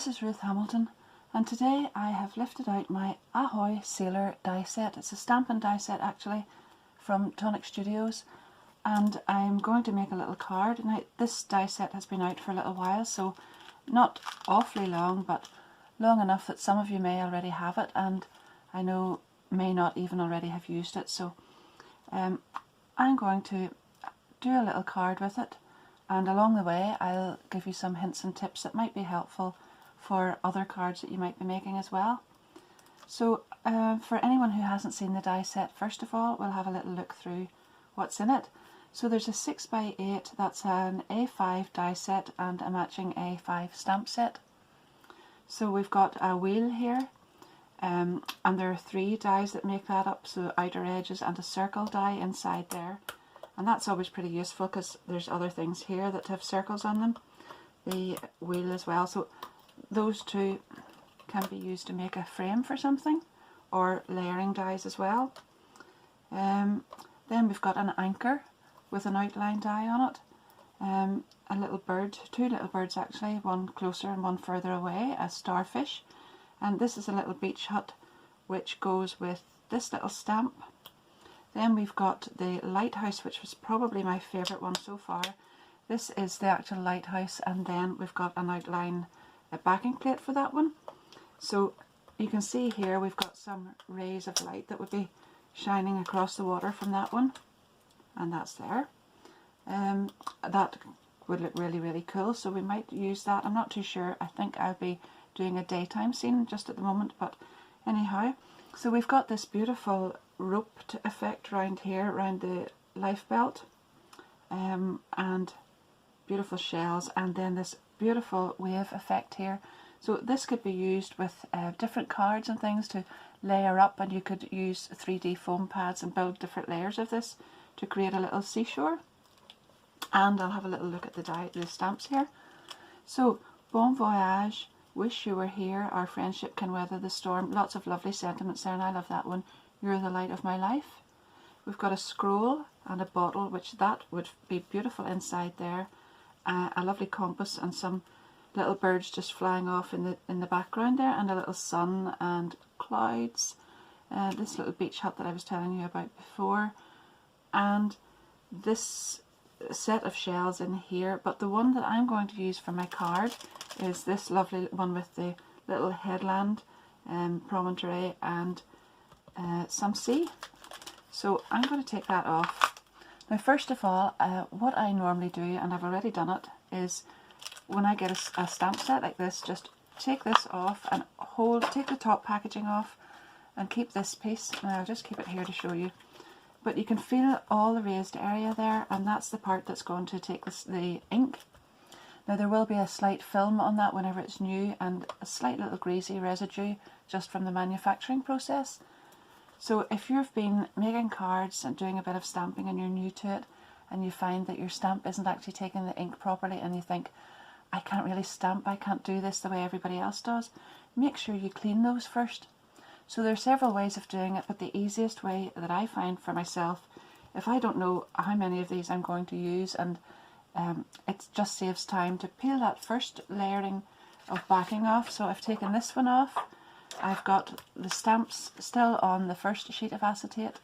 This is Ruth Hamilton, and today I have lifted out my Ahoy Sailor die set. It's a stamp and die set actually from TONIC Studios, and I'm going to make a little card. Now this die set has been out for a little while, so not awfully long, but long enough that some of you may already have it, and I know may not even already have used it. So I'm going to do a little card with it, and along the way I'll give you some hints and tips that might be helpful for other cards that you might be making as well. So for anyone who hasn't seen the die set, first of all we'll have a little look through what's in it. So there's a 6x8, that's an A5 die set and a matching A5 stamp set. So we've got a wheel here, and there are 3 dies that make that up, so outer edges and a circle die inside there. And that's always pretty useful because there's other things here that have circles on them. The wheel as well, so those two can be used to make a frame for something, or layering dies as well. Then we've got an anchor with an outline die on it. A little bird, 2 little birds actually, one closer and one further away, a starfish. And this is a little beach hut which goes with this little stamp. Then we've got the lighthouse, which was probably my favourite one so far. This is the actual lighthouse, and then we've got an outline a backing plate for that one. So you can see here we've got some rays of light that would be shining across the water from that one, and that's there. That would look really cool, so we might use that. I'm not too sure. I think I'll be doing a daytime scene just at the moment, but anyhow. So we've got this beautiful roped effect around here, around the life belt, and beautiful shells, and then this beautiful wave effect here. So this could be used with different cards and things to layer up, and you could use 3D foam pads and build different layers of this to create a little seashore. And I'll have a little look at the stamps here. So, bon voyage, wish you were here, our friendship can weather the storm. Lots of lovely sentiments there, and I love that one. You're the light of my life. We've got a scroll and a bottle, which that would be beautiful inside there. A lovely compass and some little birds just flying off in the background there, and a little sun and clouds. This little beach hut that I was telling you about before, and this set of shells in here. But the one that I'm going to use for my card is this lovely one with the little headland, promontory, and some sea. So I'm going to take that off. Now first of all, what I normally do, and I've already done it, is when I get a stamp set like this, just take this off and take the top packaging off and keep this piece. Now I'll just keep it here to show you. But you can feel all the raised area there, and that's the part that's going to take the ink. Now there will be a slight film on that whenever it's new, and a slight little greasy residue just from the manufacturing process. So if you've been making cards and doing a bit of stamping and you're new to it, and you find that your stamp isn't actually taking the ink properly, and you think, I can't really stamp, I can't do this the way everybody else does, make sure you clean those first. So there are several ways of doing it, but the easiest way that I find for myself, if I don't know how many of these I'm going to use, and it just saves time to peel that first layering of backing off. So I've taken this one off. I've got the stamps still on the first sheet of acetate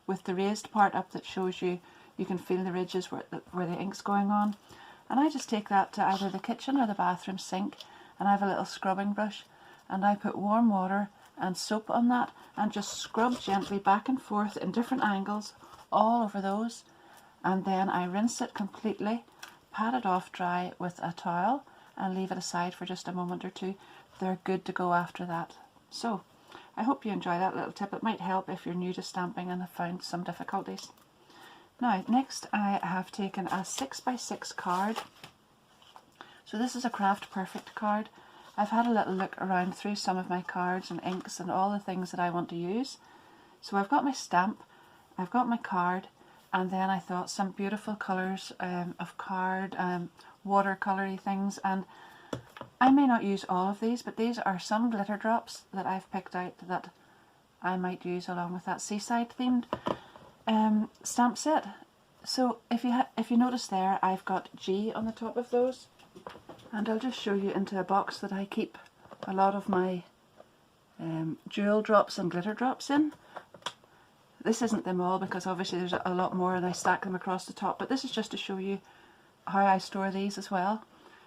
with the raised part up that shows you can feel the ridges where the ink's going on. And I just take that to either the kitchen or the bathroom sink, and I have a little scrubbing brush, and I put warm water and soap on that and just scrub gently back and forth in different angles all over those, and then I rinse it completely, pat it off dry with a towel, and leave it aside for just a moment or two. They're good to go after that. So I hope you enjoy that little tip. It might help if you're new to stamping and have found some difficulties. Now next I have taken a 6x6 card. So this is a Craft Perfect card. I've had a little look around through some of my cards and inks and all the things that I want to use. So I've got my stamp, I've got my card, and then I thought some beautiful colours of card, watercolour-y things, and I may not use all of these, but these are some glitter drops that I've picked out that I might use along with that seaside themed stamp set. So if you notice there, I've got G on the top of those. And I'll just show you into a box that I keep a lot of my jewel drops and glitter drops in. This isn't them all because obviously there's a lot more and I stack them across the top, but this is just to show you how I store these as well.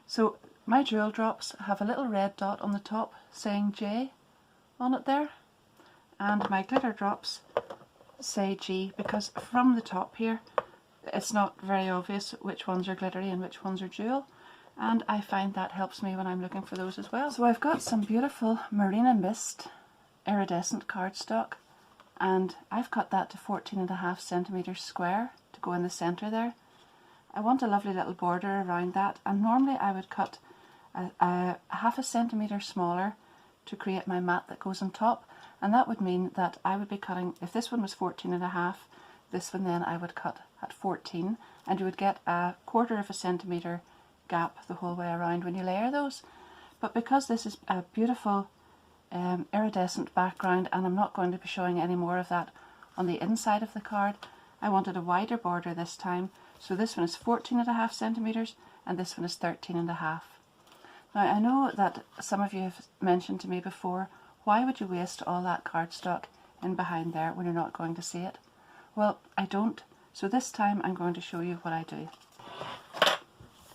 So my jewel drops have a little red dot on the top saying J on it there, and my glitter drops say G, because from the top here it's not very obvious which ones are glittery and which ones are jewel, and I find that helps me when I'm looking for those as well. So I've got some beautiful Marina Mist iridescent cardstock, and I've cut that to 14.5 centimeters square to go in the centre there. I want a lovely little border around that, and normally I would cut a half a centimetre smaller to create my mat that goes on top, and that would mean that I would be cutting, if this one was 14.5, this one then I would cut at 14, and you would get a 1/4 centimetre gap the whole way around when you layer those. But because this is a beautiful iridescent background and I'm not going to be showing any more of that on the inside of the card, I wanted a wider border this time, so this one is 14.5 centimetres and this one is 13.5. Now I know that some of you have mentioned to me before, why would you waste all that cardstock in behind there when you're not going to see it? Well, I don't, so this time I'm going to show you what I do.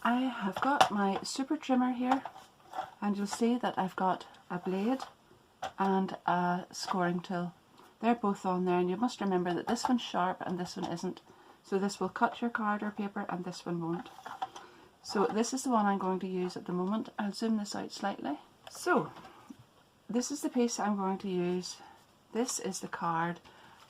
I have got my super trimmer here, and you'll see that I've got a blade and a scoring tool. They're both on there, and you must remember that this one's sharp and this one isn't. So this will cut your card or paper and this one won't. So this is the one I'm going to use at the moment. I'll zoom this out slightly. So this is the piece I'm going to use. This is the card,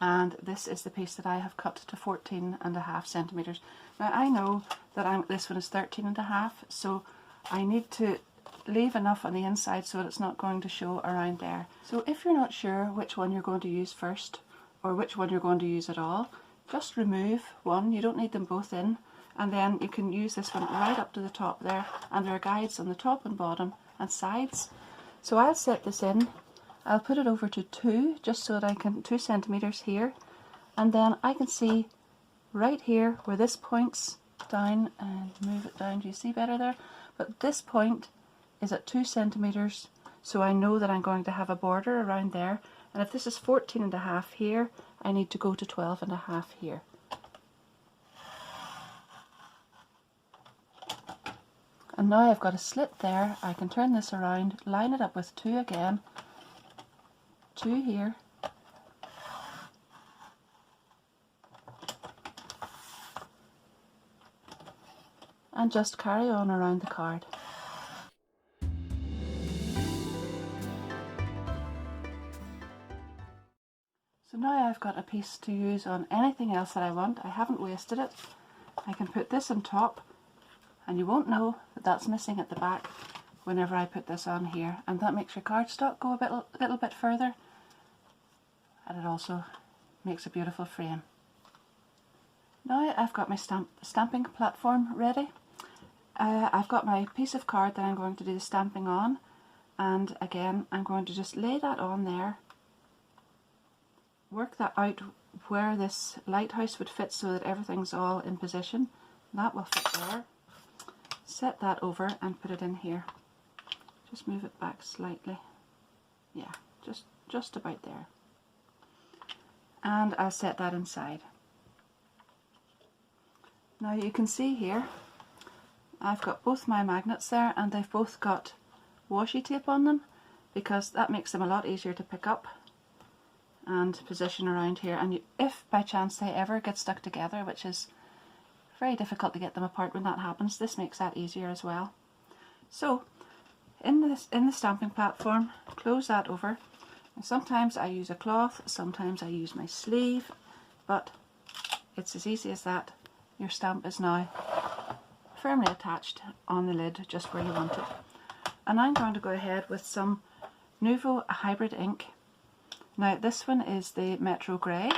and this is the piece that I have cut to 14.5 centimetres. Now I know that this one is 13.5, so I need to leave enough on the inside so that it's not going to show around there. So if you're not sure which one you're going to use first, or which one you're going to use at all, just remove one. You don't need them both in, and then you can use this one right up to the top there, and there are guides on the top and bottom and sides. So I'll set this in. I'll put it over to 2, just so that I can 2 centimetres here, and then I can see right here where this points down, and move it down. Do you see better there? But this point is at 2 centimetres, so I know that I'm going to have a border around there, and if this is 14.5 here, I need to go to 12.5 here. And now I've got a slit there. I can turn this around, line it up with 2 again, 2 here, and just carry on around the card. So now I've got a piece to use on anything else that I want. I haven't wasted it. I can put this on top, and you won't know that that's missing at the back whenever I put this on here, and that makes your cardstock go a little bit further, and it also makes a beautiful frame. Now I've got my stamping platform ready. I've got my piece of card that I'm going to do the stamping on, and again I'm going to just lay that on there, work that out where this lighthouse would fit so that everything's all in position. That will fit there. Set that over and put it in here. Just move it back slightly. Yeah, just about there. And I'll set that inside. Now you can see here I've got both my magnets there, and they've both got washi tape on them, because that makes them a lot easier to pick up and position around here. And if by chance they ever get stuck together, which is very difficult to get them apart when that happens, this makes that easier as well. So in the stamping platform, close that over. And sometimes I use a cloth, sometimes I use my sleeve, but it's as easy as that. Your stamp is now firmly attached on the lid just where you want it. And I'm going to go ahead with some Nuvo hybrid ink. Now this one is the Metro Grey,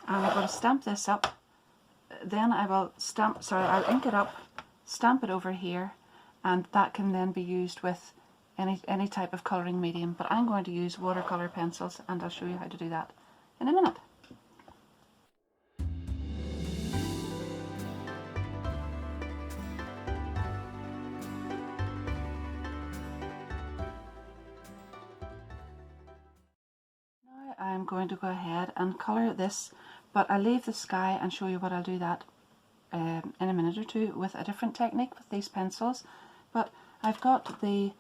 and I'm going to stamp this up. Then I will I'll ink it up, stamp it over here, and that can then be used with any type of colouring medium, but I'm going to use watercolour pencils, and I'll show you how to do that in a minute. I'm going to go ahead and colour this, but I'll leave the sky and show you what I'll do that in a minute or two with a different technique with these pencils. But I've got the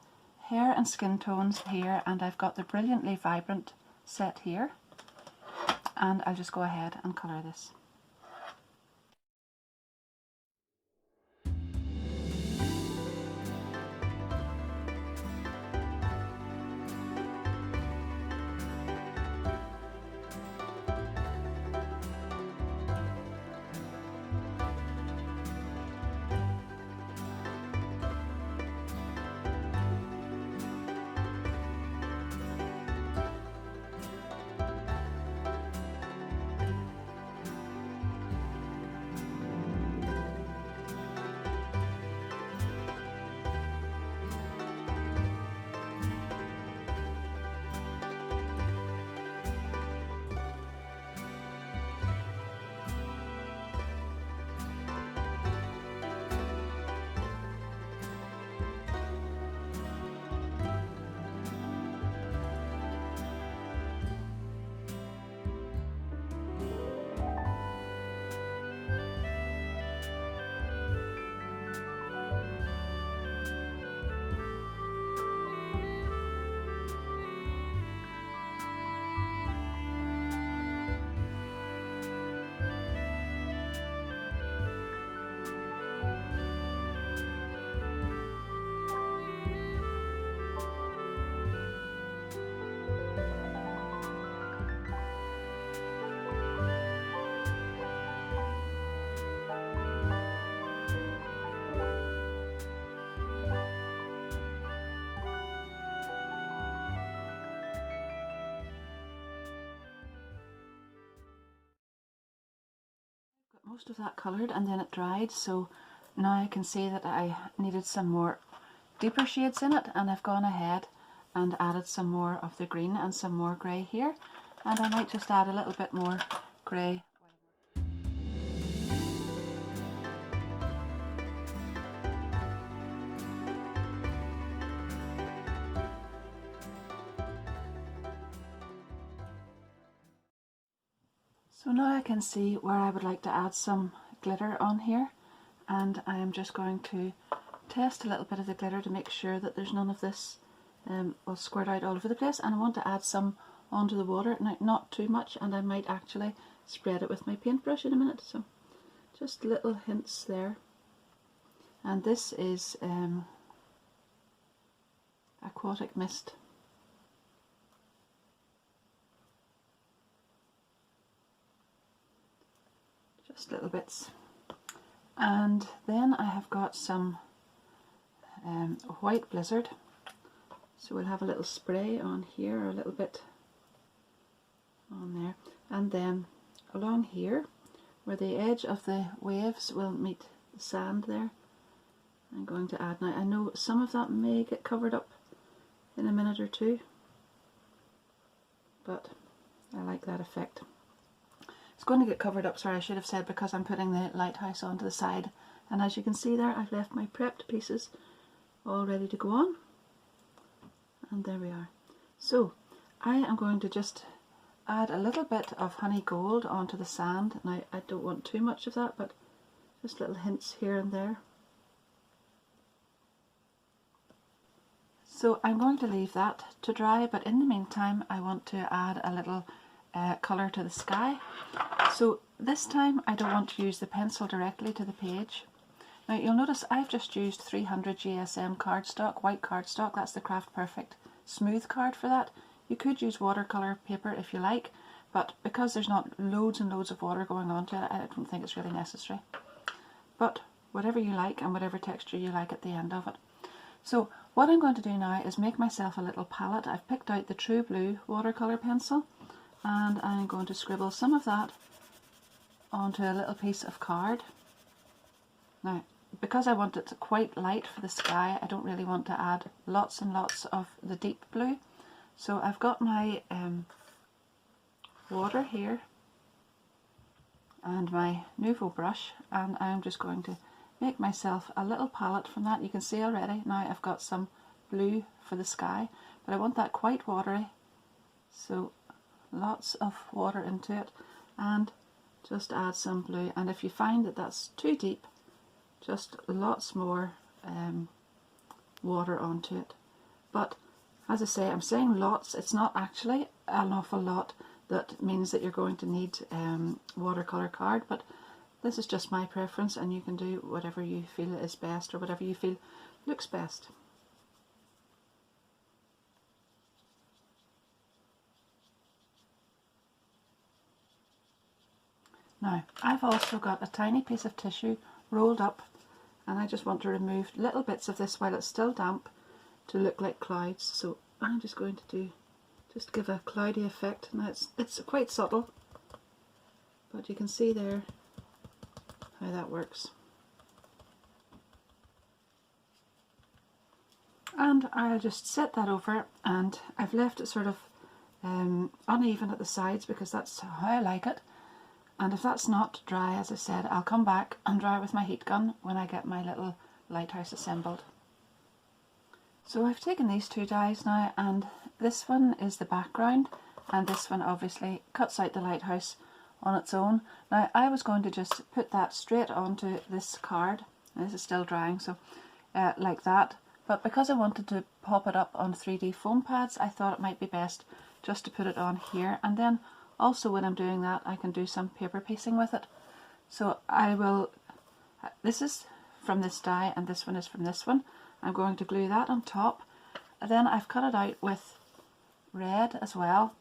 hair and skin tones here, and I've got the Brilliantly Vibrant set here, and I'll just go ahead and colour this. Most of that coloured, and then it dried, so now I can see that I needed some more deeper shades in it, and I've gone ahead and added some more of the green and some more grey here, and I might just add a little bit more grey. So now I can see where I would like to add some glitter on here, and I am just going to test a little bit of the glitter to make sure that there's none of this will squirt out all over the place, and I want to add some onto the water. Now, not too much, and I might actually spread it with my paintbrush in a minute, so just little hints there. And this is Aquatic Mist. Just little bits. And then I have got some white blizzard, so we'll have a little spray on here, a little bit on there, and then along here where the edge of the waves will meet the sand there, I'm going to add. Now I know some of that may get covered up in a minute or two, but I like that effect. It's going to get covered up, sorry, I should have said, because I'm putting the lighthouse onto the side, and as you can see there, I've left my prepped pieces all ready to go on, and there we are. So I am going to just add a little bit of honey gold onto the sand. Now I don't want too much of that, but just little hints here and there. So I'm going to leave that to dry, but in the meantime I want to add a little colour to the sky. So this time I don't want to use the pencil directly to the page. Now you'll notice I've just used 300 GSM cardstock, white cardstock. That's the Craft Perfect smooth card for that. You could use watercolour paper if you like, but because there's not loads and loads of water going on to it, I don't think it's really necessary. But whatever you like and whatever texture you like at the end of it. So what I'm going to do now is make myself a little palette. I've picked out the True Blue watercolour pencil, and I'm going to scribble some of that onto a little piece of card. Now, because I want it quite light for the sky, I don't really want to add lots and lots of the deep blue. So I've got my water here and my Nuvo brush, and I'm just going to make myself a little palette from that. You can see already now I've got some blue for the sky, but I want that quite watery, so lots of water into it and just add some blue. And if you find that that's too deep, just lots more water onto it. But as I say, I'm saying lots, it's not actually an awful lot. That means that you're going to need watercolour card, but this is just my preference, and you can do whatever you feel is best or whatever you feel looks best. Now, I've also got a tiny piece of tissue rolled up, and I just want to remove little bits of this while it's still damp to look like clouds. So I'm just going to just give a cloudy effect. Now it's quite subtle, but you can see there how that works. And I'll just set that over, and I've left it sort of uneven at the sides because that's how I like it. And if that's not dry, as I said, I'll come back and dry it with my heat gun when I get my little lighthouse assembled. So I've taken these two dies now, and this one is the background, and this one obviously cuts out the lighthouse on its own. Now I was going to just put that straight onto this card. This is still drying, so like that. But because I wanted to pop it up on 3D foam pads, I thought it might be best just to put it on here, and then also when I'm doing that I can do some paper piecing with it. So I will, this is from this die and this one is from this one. I'm going to glue that on top, and then I've cut it out with red as well.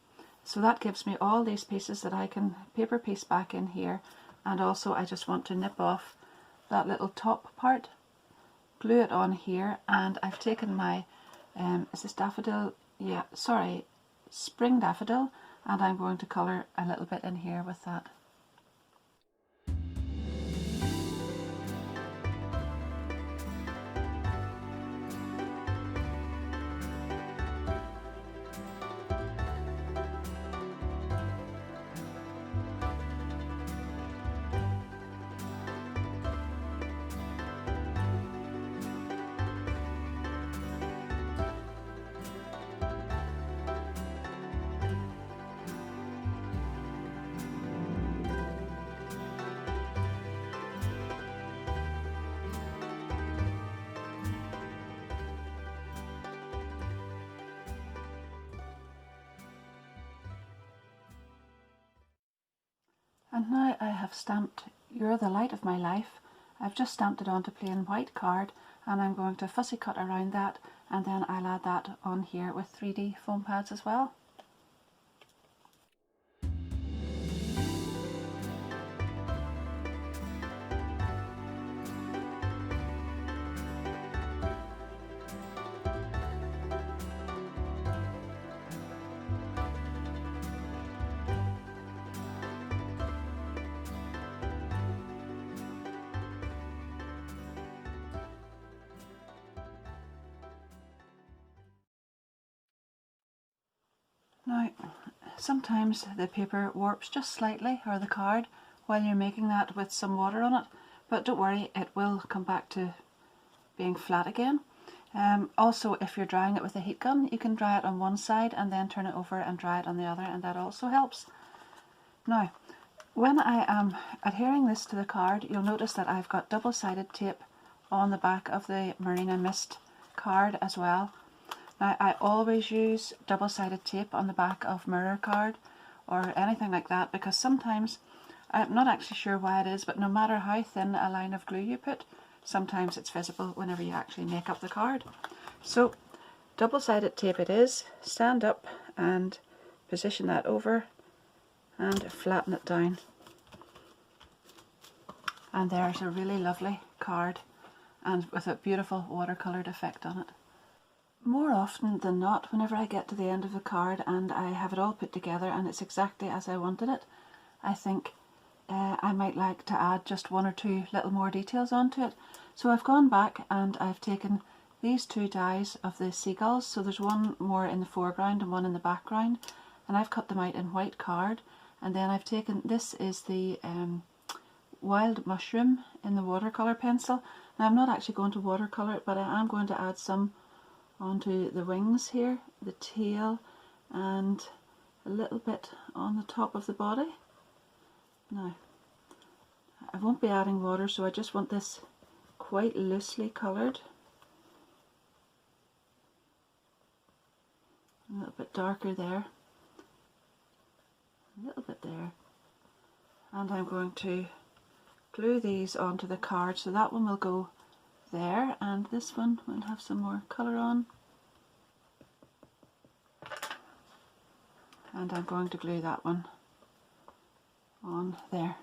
So that gives me all these pieces that I can paper piece back in here, and also I just want to nip off that little top part, glue it on here, and I've taken my, is this daffodil? Yeah, sorry, spring daffodil, and I'm going to colour a little bit in here with that. And now I have stamped "You're the Light of My Life." I've just stamped it onto plain white card, and I'm going to fussy cut around that, and then I'll add that on here with 3D foam pads as well. Now, sometimes the paper warps just slightly, or the card, while you're making that with some water on it, but don't worry, it will come back to being flat again. Also, if you're drying it with a heat gun, you can dry it on one side and then turn it over and dry it on the other, and that also helps. Now, when I am adhering this to the card, you'll notice that I've got double-sided tape on the back of the Marina Mist card as well. Now, I always use double-sided tape on the back of mirror card or anything like that, because sometimes, I'm not actually sure why it is, but no matter how thin a line of glue you put, sometimes it's visible whenever you actually make up the card. So double-sided tape it is. Stand up and position that over and flatten it down. And there's a really lovely card, and with a beautiful watercoloured effect on it. More often than not, whenever I get to the end of the card and I have it all put together and it's exactly as I wanted it, I think I might like to add just one or two little more details onto it. So I've gone back and I've taken these two dies of the seagulls, so there's one more in the foreground and one in the background, and I've cut them out in white card. And then I've taken, this is the wild mushroom in the watercolour pencil. Now I'm not actually going to watercolour it, but I am going to add some onto the wings here, the tail, and a little bit on the top of the body. Now, I won't be adding water, so I just want this quite loosely coloured. A little bit darker there, a little bit there, and I'm going to glue these onto the card, so that one will go there and this one will have some more colour on, and I'm going to glue that one on there.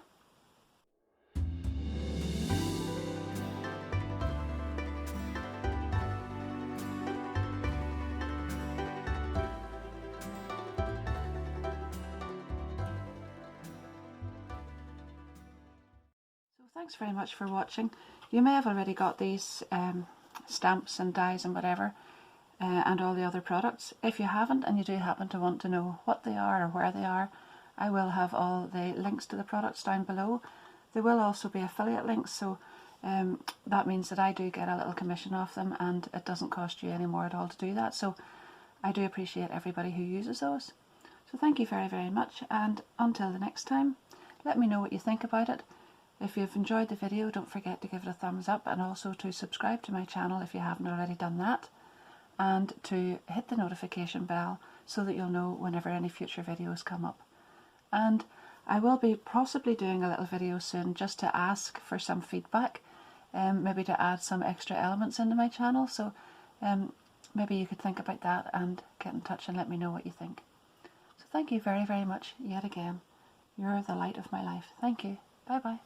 Thanks very much for watching. You may have already got these stamps and dies and whatever, and all the other products. If you haven't and you do happen to want to know what they are or where they are, I will have all the links to the products down below. There will also be affiliate links, so that means that I do get a little commission off them, and it doesn't cost you any more at all to do that. So I do appreciate everybody who uses those. So thank you very, very much, and until the next time, let me know what you think about it. If you've enjoyed the video, don't forget to give it a thumbs up, and also to subscribe to my channel if you haven't already done that, and to hit the notification bell so that you'll know whenever any future videos come up. And I will be possibly doing a little video soon just to ask for some feedback, maybe to add some extra elements into my channel, so maybe you could think about that and get in touch and let me know what you think. So thank you very, very much yet again. You're the light of my life. Thank you. Bye bye.